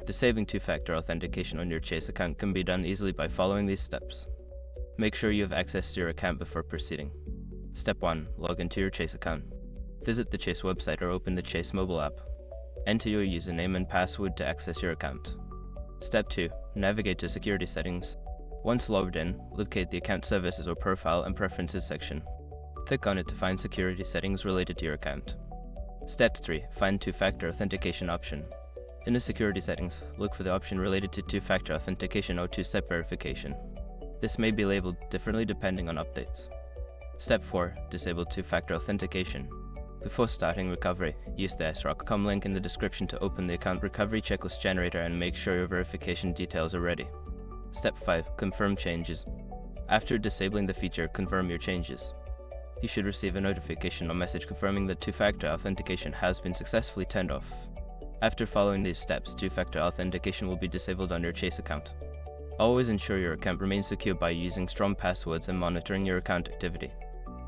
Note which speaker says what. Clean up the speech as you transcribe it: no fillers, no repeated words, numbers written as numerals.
Speaker 1: Disabling two-factor authentication on your Chase account can be done easily by following these steps. Make sure you have access to your account before proceeding. Step 1. Log into your Chase account. Visit the Chase website or open the Chase mobile app. Enter your username and password to access your account. Step 2. Navigate to Security Settings. Once logged in, locate the Account Services or Profile and Preferences section. Click on it to find security settings related to your account. Step 3. Find two-factor authentication option. In the security settings, look for the option related to two-factor authentication or two-step verification. This may be labeled differently depending on updates. Step 4. Disable two-factor authentication. Before starting recovery, use the sroc.com link in the description to open the account recovery checklist generator and make sure your verification details are ready. Step 5. Confirm changes. After disabling the feature, confirm your changes. You should receive a notification or message confirming that two-factor authentication has been successfully turned off. After following these steps, two-factor authentication will be disabled on your Chase account. Always ensure your account remains secure by using strong passwords and monitoring your account activity.